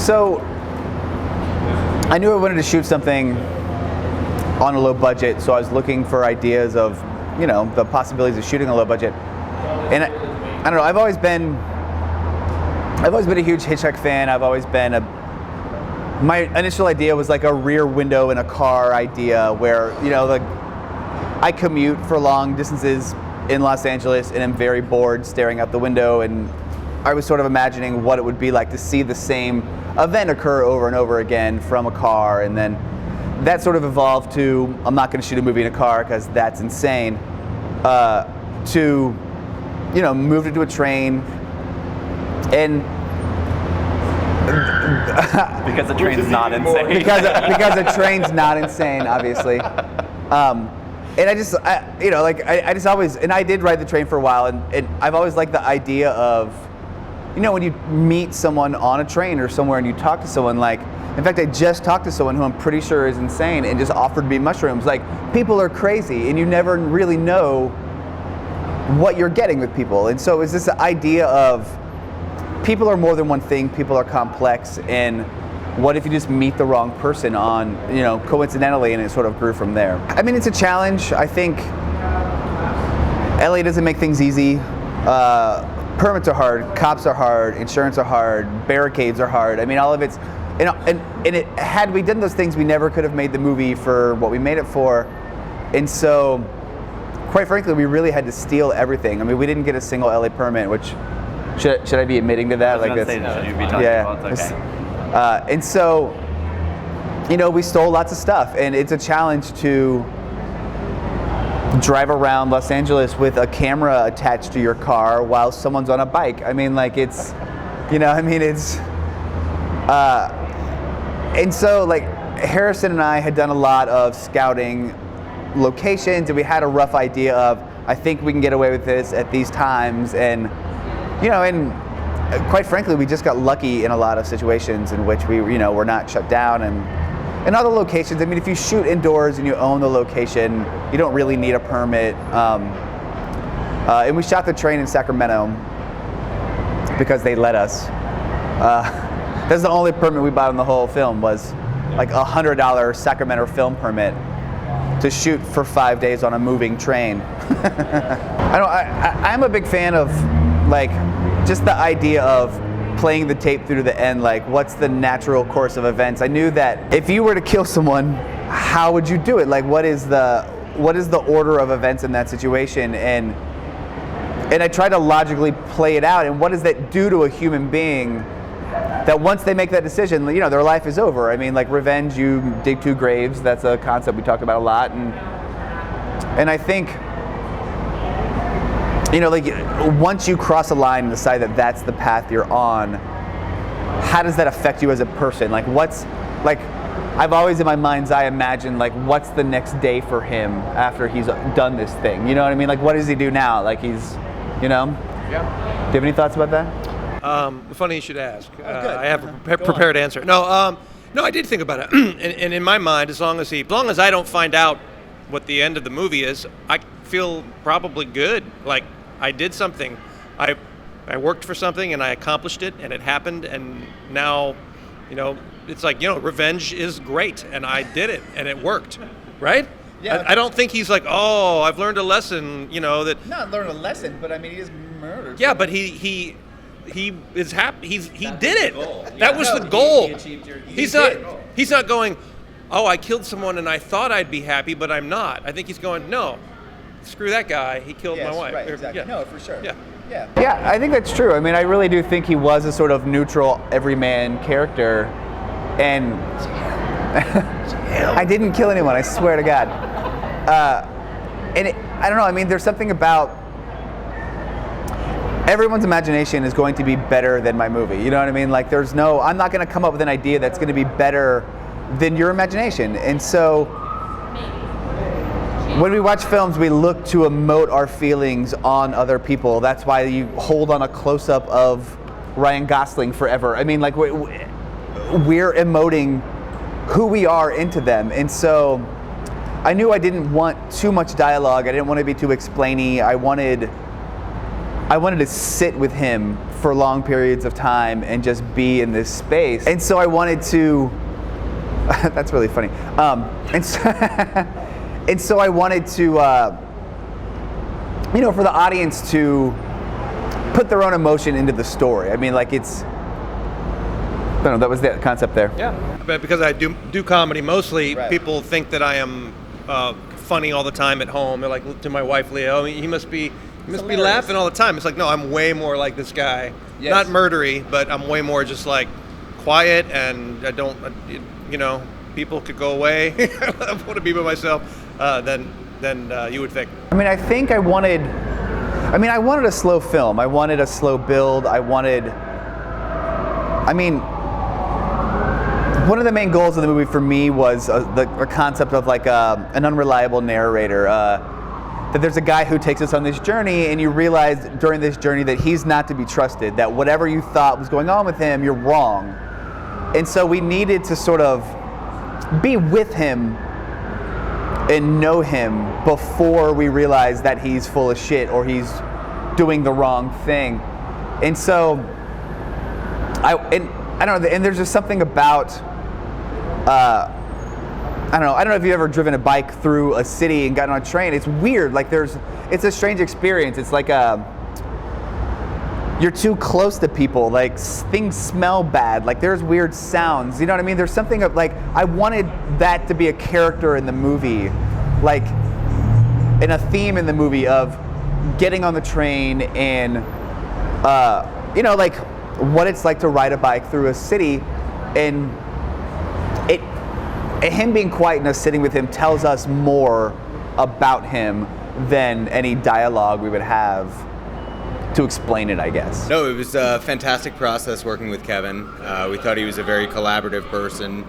So I knew I wanted to shoot something on a low budget, so I was looking for ideas of, the possibilities of shooting a low budget. And I don't know, I've always been a huge Hitchcock fan. My initial idea was like a rear window in a car idea where, I commute for long distances in Los Angeles and am very bored staring out the window, and I was sort of imagining what it would be like to see the same event occur over and over again from a car, and then that sort of evolved to, I'm not going to shoot a movie in a car because that's insane, to, moved into a train, and because the train's not insane. because the train's not insane, obviously. And I just always, and I did ride the train for a while, and I've always liked the idea of, when you meet someone on a train or somewhere and you talk to someone, like, in fact, I just talked to someone who I'm pretty sure is insane and just offered me mushrooms. Like, people are crazy and you never really know what you're getting with people. And so it's this idea of people are more than one thing, people are complex, and what if you just meet the wrong person on, coincidentally, and it sort of grew from there. I mean, it's a challenge. I think LA doesn't make things easy. Permits are hard, cops are hard, insurance are hard, barricades are hard. I mean, all of it's, had we done those things, we never could have made the movie for what we made it for. And so, quite frankly, we really had to steal everything. I mean, we didn't get a single LA permit, which, should I be admitting to that? Should you be talking about? Okay. And so, we stole lots of stuff, and it's a challenge to drive around Los Angeles with a camera attached to your car while someone's on a bike. I mean, like, it's, and so, like, Harrison and I had done a lot of scouting locations, and we had a rough idea of, I think we can get away with this at these times, and, and quite frankly, we just got lucky in a lot of situations in which we, were not shut down, and other locations. I mean, if you shoot indoors and you own the location, you don't really need a permit. And we shot the train in Sacramento because they let us. That's the only permit we bought in the whole film, was like $100 Sacramento film permit to shoot for 5 days on a moving train. I'm a big fan of, like, just the idea of playing the tape through to the end, like, what's the natural course of events? I knew that if you were to kill someone, how would you do it? Like, what is the order of events in that situation? And I try to logically play it out, and what does that do to a human being that once they make that decision, their life is over? I mean, like, revenge, you dig 2 graves, that's a concept we talk about a lot, and I think, like, once you cross a line and decide that that's the path you're on, how does that affect you as a person? Like, I've always in my mind's eye imagined, like, what's the next day for him after he's done this thing? You know what I mean? Like, what does he do now? Like, he's, Yeah. Do you have any thoughts about that? Funny you should ask. I have a prepared answer. No, I did think about it. and in my mind, as long as I don't find out what the end of the movie is, I feel probably good. Like, I did something. I worked for something and I accomplished it and it happened, and now, it's like, revenge is great and I did it and it worked, right? Yeah. I don't think he's like, oh, I've learned a lesson, that. Not learned a lesson, but I mean, he just murdered. Yeah, but he is happy. He did it. That was the goal. He's not going, oh, I killed someone and I thought I'd be happy, but I'm not. I think he's going, no, screw that guy. He killed my wife. Right, exactly. Yeah. No, for sure. Yeah. Yeah, I think that's true. I mean, I really do think he was a sort of neutral, everyman character, and I didn't kill anyone, I swear to God. I don't know, I mean, there's something about everyone's imagination is going to be better than my movie, you know what I mean? Like, I'm not going to come up with an idea that's going to be better than your imagination. And so when we watch films, we look to emote our feelings on other people. That's why you hold on a close-up of Ryan Gosling forever. I mean, like, we're emoting who we are into them. And so I knew I didn't want too much dialogue. I didn't want to be too explainy. I wanted I wanted to sit with him for long periods of time and just be in this space. And so I wanted to, that's really funny. And so I wanted to, for the audience to put their own emotion into the story. I mean, like I don't know, that was the concept there. Yeah, but because I do comedy mostly, Right. people think that I am funny all the time at home. They're like to my wife Leah, "Oh, he must be laughing all the time." It's like, no, I'm way more like this guy. Yes. Not murdery, but I'm way more just like quiet, and I don't, people could go away. I want to be by myself than you would think. I mean, I wanted a slow film. I wanted a slow build. One of the main goals of the movie for me was the concept of like an unreliable narrator. That there's a guy who takes us on this journey, and you realize during this journey that he's not to be trusted, that whatever you thought was going on with him, you're wrong. And so we needed to sort of be with him and know him before we realize that he's full of shit or he's doing the wrong thing. And so I don't know, and there's just something about I don't know if you've ever driven a bike through a city and gotten on a train. It's weird. Like it's a strange experience. It's like you're too close to people. Like things smell bad. Like there's weird sounds. You know what I mean? There's something of like, I wanted that to be a character in the movie, like in a theme in the movie of getting on the train and like what it's like to ride a bike through a city, and him being quiet and us sitting with him tells us more about him than any dialogue we would have to explain it, I guess. No, it was a fantastic process working with Kevin. We thought he was a very collaborative person.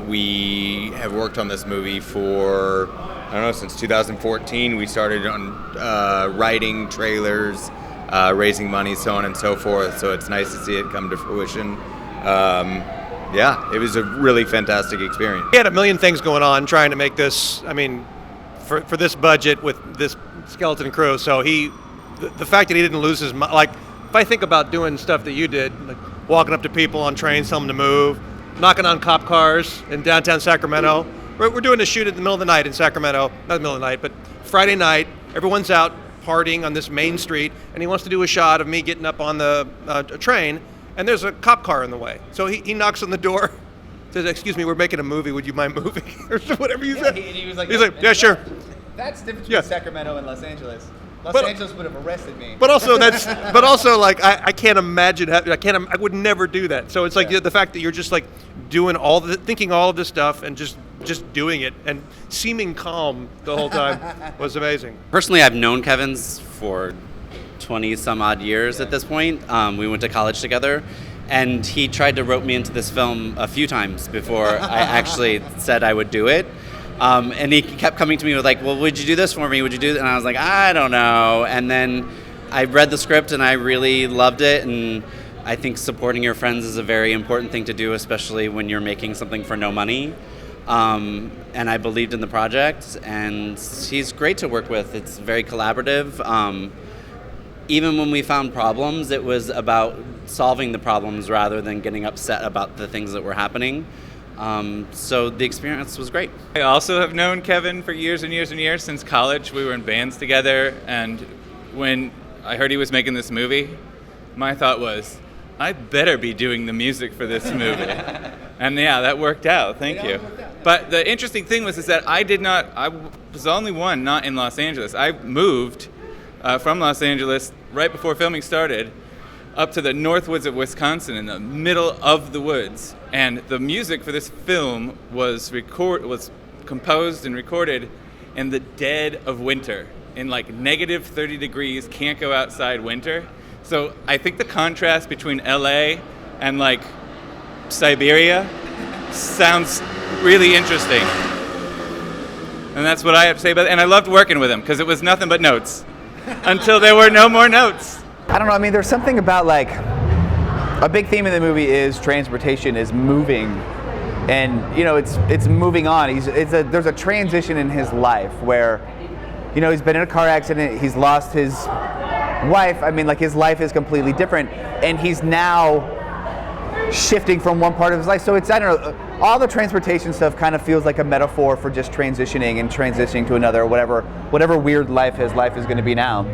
We have worked on this movie for, since 2014. We started on writing trailers, raising money, so on and so forth. So it's nice to see it come to fruition. It was a really fantastic experience. He had a million things going on trying to make this, for this budget with this skeleton crew. So the fact that he didn't lose his mind, like if I think about doing stuff that you did, like walking up to people on trains, telling them to move, knocking on cop cars in downtown Sacramento. We're doing a shoot at the middle of the night in Sacramento, not the middle of the night, but Friday night, everyone's out partying on this main street, and he wants to do a shot of me getting up on the train, and there's a cop car in the way. So he knocks on the door, says, "Excuse me, we're making a movie. Would you mind moving?" or whatever you said. He was like, "Yeah, sure." That's different Yeah. between Sacramento and Los Angeles. Los But- Angeles would have arrested me. But also like I can't imagine. I would never do that. So it's like the fact that you're just like doing thinking all of this stuff and just doing it and seeming calm the whole time was amazing. Personally, I've known Kevin's for 20 some odd years at this point. We went to college together, and he tried to rope me into this film a few times before I actually said I would do it. And he kept coming to me with like, "Well, would you do this for me? Would you do that?" And I was like, "I don't know." And then I read the script and I really loved it. And I think supporting your friends is a very important thing to do, especially when you're making something for no money. And I believed in the project, and he's great to work with. It's very collaborative. Even when we found problems, it was about solving the problems rather than getting upset about the things that were happening. So the experience was great. I also have known Kevin for years and years and years. Since college, we were in bands together, and when I heard he was making this movie, my thought was, I better be doing the music for this movie. And yeah, that worked out. Thank you. But the interesting thing was that I was the only one not in Los Angeles. I moved from Los Angeles right before filming started up to the north woods of Wisconsin, in the middle of the woods. And the music for this film was composed and recorded in the dead of winter, in like negative 30 degrees, can't go outside winter. So I think the contrast between LA and like Siberia sounds really interesting. And that's what I have to say about it. And I loved working with him because it was nothing but notes until there were no more notes. I don't know. I mean, there's something about like a big theme in the movie is transportation is moving, and it's moving on. There's a transition in his life where, he's been in a car accident. He's lost his wife, I mean, like his life is completely different, and he's now shifting from one part of his life. So it's, I don't know, all the transportation stuff kind of feels like a metaphor for just transitioning to another, whatever weird life his life is going to be now.